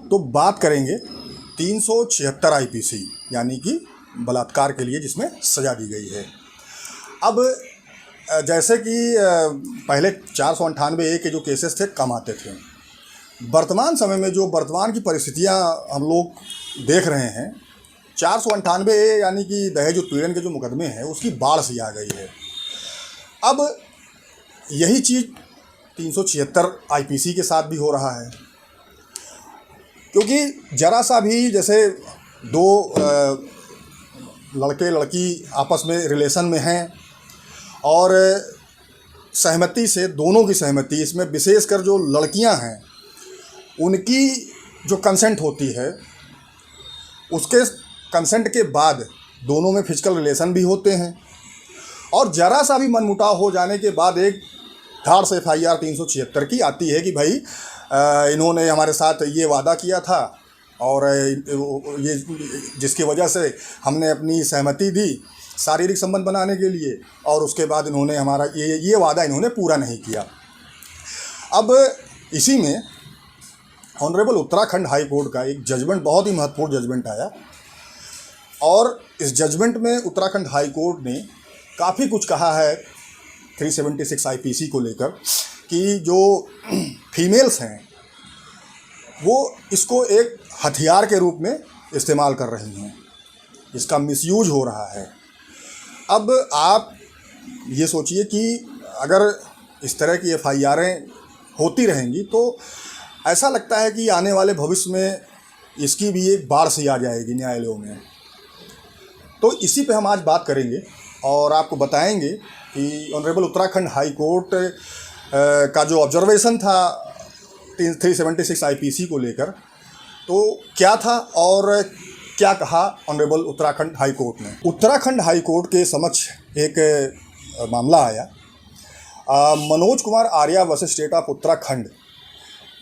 तो बात करेंगे 376 आईपीसी यानी कि बलात्कार के लिए जिसमें सज़ा दी गई है। अब जैसे कि पहले 498 ए के जो केसेस थे कम आते थे, वर्तमान समय में जो वर्तमान की परिस्थितियां हम लोग देख रहे हैं, 498 ए यानी कि दहेज उत्पीड़न के जो मुकदमे हैं उसकी बाढ़ सी आ गई है। अब यही चीज़ 376 आईपीसी के साथ भी हो रहा है, क्योंकि ज़रा सा भी जैसे दो लड़के लड़की आपस में रिलेशन में हैं और सहमति से, दोनों की सहमति, इसमें विशेषकर जो लड़कियां हैं उनकी जो कंसेंट होती है, उसके कंसेंट के बाद दोनों में फिजिकल रिलेशन भी होते हैं और ज़रा सा भी मनमुटाव हो जाने के बाद एक धाड़ से FIR 376 की आती है कि भाई इन्होंने हमारे साथ ये वादा किया था और ये जिसकी वजह से हमने अपनी सहमति दी शारीरिक संबंध बनाने के लिए और उसके बाद इन्होंने हमारा ये वादा इन्होंने पूरा नहीं किया। अब इसी में ऑनरेबल उत्तराखंड हाई कोर्ट का एक जजमेंट, बहुत ही महत्वपूर्ण जजमेंट आया और इस जजमेंट में उत्तराखंड हाई कोर्ट ने काफ़ी कुछ कहा है 376 आईपीसी को लेकर कि जो फीमेल्स हैं वो इसको एक हथियार के रूप में इस्तेमाल कर रही हैं, इसका मिसयूज हो रहा है। अब आप ये सोचिए कि अगर इस तरह की FIRें होती रहेंगी तो ऐसा लगता है कि आने वाले भविष्य में इसकी भी एक बाढ़ सी आ जाएगी न्यायालयों में। तो इसी पे हम आज बात करेंगे और आपको बताएंगे कि ऑनरेबल उत्तराखंड हाई कोर्ट का जो ऑब्जर्वेशन था 376 आईपीसी को लेकर, तो क्या था और क्या कहा ऑनरेबल उत्तराखंड हाई कोर्ट ने। उत्तराखंड हाई कोर्ट के समक्ष एक मामला आया, Manoj Kumar Arya versus state of Uttarakhand,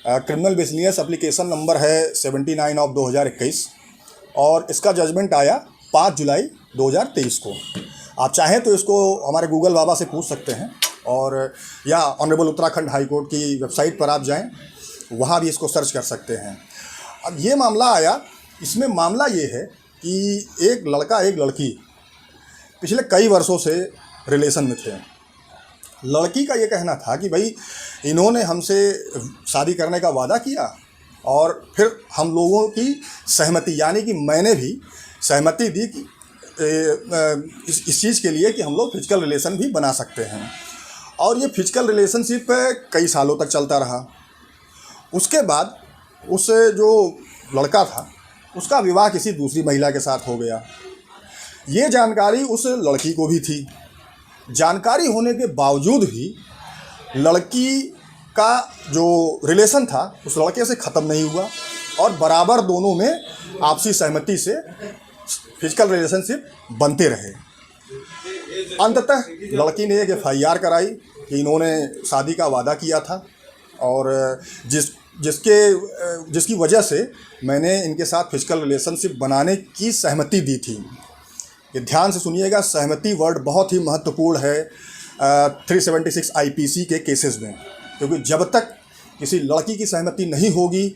criminal business application number है 79/2021 और इसका जजमेंट आया 5 जुलाई 2023 को। आप चाहें तो इसको हमारे गूगल बाबा से पूछ सकते हैं और या ऑनरेबल उत्तराखंड हाई कोर्ट की वेबसाइट पर आप जाएं, वहाँ भी इसको सर्च कर सकते हैं। अब ये मामला आया, इसमें मामला ये है कि एक लड़का एक लड़की पिछले कई वर्षों से रिलेशन में थे। लड़की का ये कहना था कि भाई इन्होंने हमसे शादी करने का वादा किया और फिर हम लोगों की सहमति, यानी कि मैंने भी सहमति दी कि इस चीज़ के लिए कि हम लोग फिजिकल रिलेशन भी बना सकते हैं और ये फिजिकल रिलेशनशिप कई सालों तक चलता रहा। उसके बाद उस जो लड़का था उसका विवाह किसी दूसरी महिला के साथ हो गया। ये जानकारी उस लड़की को भी थी। जानकारी होने के बावजूद भी लड़की का जो रिलेशन था उस लड़के से ख़त्म नहीं हुआ और बराबर दोनों में आपसी सहमति से फिजिकल रिलेशनशिप बनते रहे। अंततः लड़की ने एक FIR कराई कि इन्होंने शादी का वादा किया था और जिसकी वजह से मैंने इनके साथ फिजिकल रिलेशनशिप बनाने की सहमति दी थी। ये ध्यान से सुनिएगा, सहमति वर्ड बहुत ही महत्वपूर्ण है 376 आईपीसी के केसेस में, क्योंकि जब तक किसी लड़की की सहमति नहीं होगी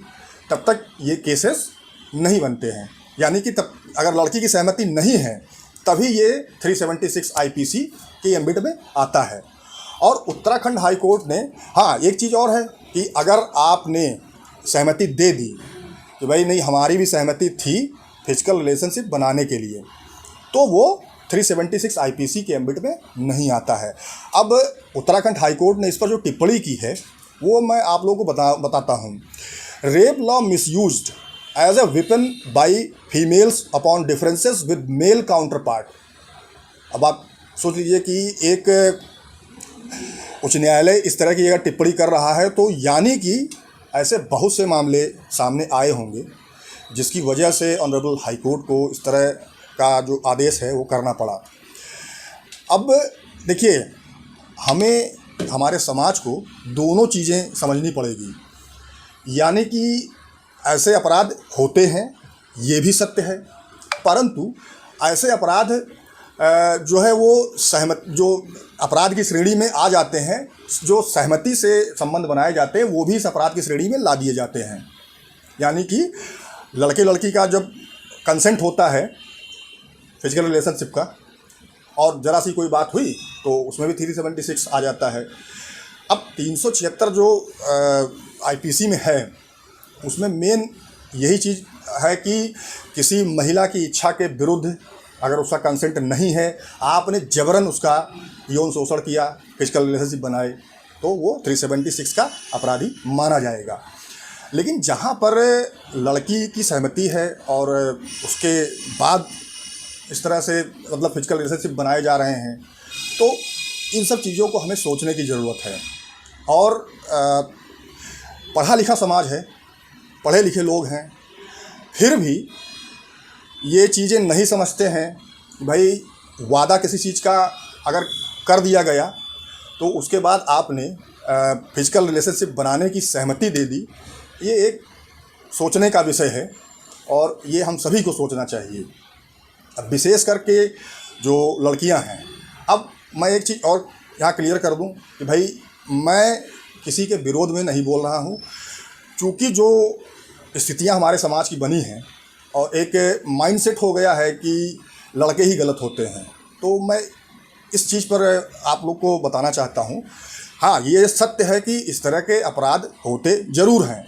तब तक ये केसेस नहीं बनते हैं। यानी कि तब अगर लड़की की सहमति नहीं है तभी ये 376 आईपीसी के एम्बिट में आता है। और उत्तराखंड हाई कोर्ट ने, हाँ एक चीज़ और है कि अगर आपने सहमति दे दी कि भाई नहीं हमारी भी सहमति थी फिजिकल रिलेशनशिप बनाने के लिए, तो वो 376 आईपीसी के एम्बिट में नहीं आता है। अब उत्तराखंड हाई कोर्ट ने इस पर जो टिप्पणी की है वो मैं आप लोगों को बताता हूँ। Rape law misused as a weapon by females upon differences with male counterpart. अब आप सोच लीजिए कि एक उच्च न्यायालय इस तरह की अगर टिप्पणी कर रहा है तो यानी कि ऐसे बहुत से मामले सामने आए होंगे जिसकी वजह से ऑनरेबल हाई कोर्ट को इस तरह का जो आदेश है वो करना पड़ा। अब देखिए, हमें हमारे समाज को दोनों चीज़ें समझनी पड़ेगी, यानी कि ऐसे अपराध होते हैं, ये भी सत्य है, परंतु ऐसे अपराध जो है वो जो अपराध की श्रेणी में आ जाते हैं, जो सहमति से संबंध बनाए जाते हैं वो भी इस अपराध की श्रेणी में ला दिए जाते हैं। यानी कि लड़के लड़की का जब कंसेंट होता है फिजिकल रिलेशनशिप का, और ज़रा सी कोई बात हुई तो उसमें भी 376 आ जाता है। अब 376 जो आईपीसी में है, उसमें मेन यही चीज़ है कि किसी महिला की इच्छा के विरुद्ध अगर उसका कंसेंट नहीं है, आपने जबरन उसका यौन शोषण किया, फिजिकल रिलेशनशिप बनाए, तो वो 376 का अपराधी माना जाएगा। लेकिन जहाँ पर लड़की की सहमति है और उसके बाद इस तरह से मतलब फिजिकल रिलेशनशिप बनाए जा रहे हैं, तो इन सब चीज़ों को हमें सोचने की ज़रूरत है। और पढ़ा लिखा समाज है, पढ़े लिखे लोग हैं, फिर भी ये चीज़ें नहीं समझते हैं। भाई वादा किसी चीज़ का अगर कर दिया गया तो उसके बाद आपने फिजिकल रिलेशनशिप बनाने की सहमति दे दी, ये एक सोचने का विषय है और ये हम सभी को सोचना चाहिए। अब विशेष करके जो लड़कियां हैं, अब मैं एक चीज़ और यहाँ क्लियर कर दूं कि भाई मैं किसी के विरोध में नहीं बोल रहा हूँ, चूँकि जो स्थितियाँ हमारे समाज की बनी हैं और एक माइंडसेट हो गया है कि लड़के ही गलत होते हैं, तो मैं इस चीज़ पर आप लोग को बताना चाहता हूँ। हाँ, ये सत्य है कि इस तरह के अपराध होते ज़रूर हैं,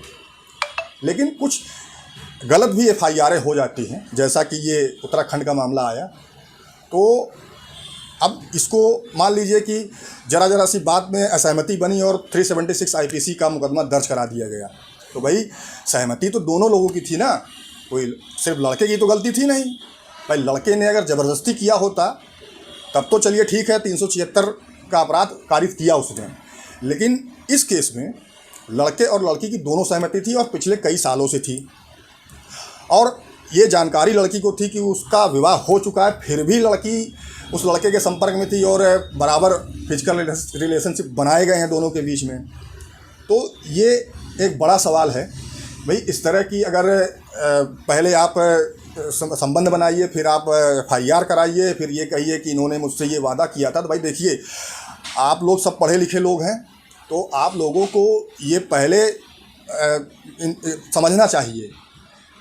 लेकिन कुछ गलत भी एफआईआरें हो जाती हैं, जैसा कि ये उत्तराखंड का मामला आया। तो अब इसको मान लीजिए कि ज़रा सी बात में असहमति बनी और 376 आईपीसी का मुकदमा दर्ज करा दिया गया। तो भाई सहमति तो दोनों लोगों की थी ना, कोई सिर्फ लड़के की तो गलती थी नहीं। भाई लड़के ने अगर ज़बरदस्ती किया होता तब तो चलिए ठीक है, 376 का अपराध कारित किया उसने, लेकिन इस केस में लड़के और लड़की की दोनों सहमति थी और पिछले कई सालों से थी, और ये जानकारी लड़की को थी कि उसका विवाह हो चुका है, फिर भी लड़की उस लड़के के संपर्क में थी और बराबर फिजिकल रिलेशनशिप बनाए गए हैं दोनों के बीच में। तो ये एक बड़ा सवाल है। भाई इस तरह की अगर पहले आप संबंध बनाइए, फिर आप एफआईआर कराइए, फिर ये कहिए कि इन्होंने मुझसे ये वादा किया था, तो भाई देखिए आप लोग सब पढ़े लिखे लोग हैं, तो आप लोगों को ये पहले समझना चाहिए।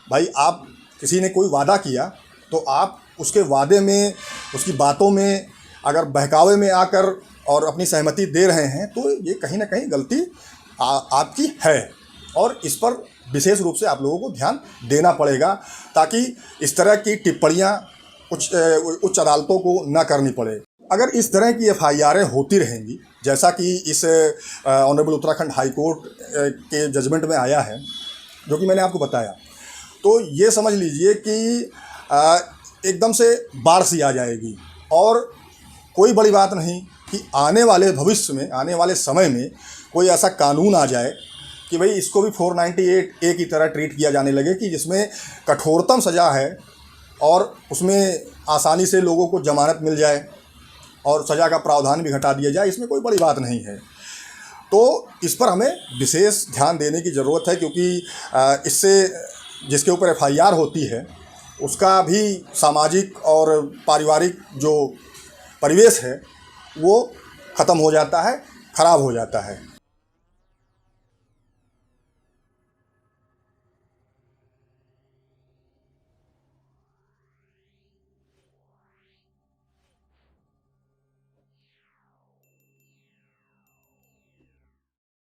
भाई आप किसी ने कोई वादा किया तो आप उसके वादे में, उसकी बातों में अगर बहकावे में आकर और अपनी सहमति दे रहे हैं, तो ये कहीं ना कहीं गलती आपकी है, और इस पर विशेष रूप से आप लोगों को ध्यान देना पड़ेगा, ताकि इस तरह की टिप्पणियां उच्च अदालतों को ना करनी पड़े। अगर इस तरह की एफआईआरें होती रहेंगी, जैसा कि इस ऑनरेबल उत्तराखंड हाई कोर्ट के जजमेंट में आया है, जो कि मैंने आपको बताया, तो ये समझ लीजिए कि एकदम से बाढ़ सी आ जाएगी। और कोई बड़ी बात नहीं कि आने वाले भविष्य में, आने वाले समय में कोई ऐसा कानून आ जाए कि भाई इसको भी 498A की तरह ट्रीट किया जाने लगे, कि जिसमें कठोरतम सज़ा है और उसमें आसानी से लोगों को जमानत मिल जाए और सज़ा का प्रावधान भी घटा दिया जाए। इसमें कोई बड़ी बात नहीं है। तो इस पर हमें विशेष ध्यान देने की ज़रूरत है, क्योंकि इससे जिसके ऊपर एफआईआर होती है उसका भी सामाजिक और पारिवारिक जो परिवेश है वो ख़त्म हो जाता है, ख़राब हो जाता है।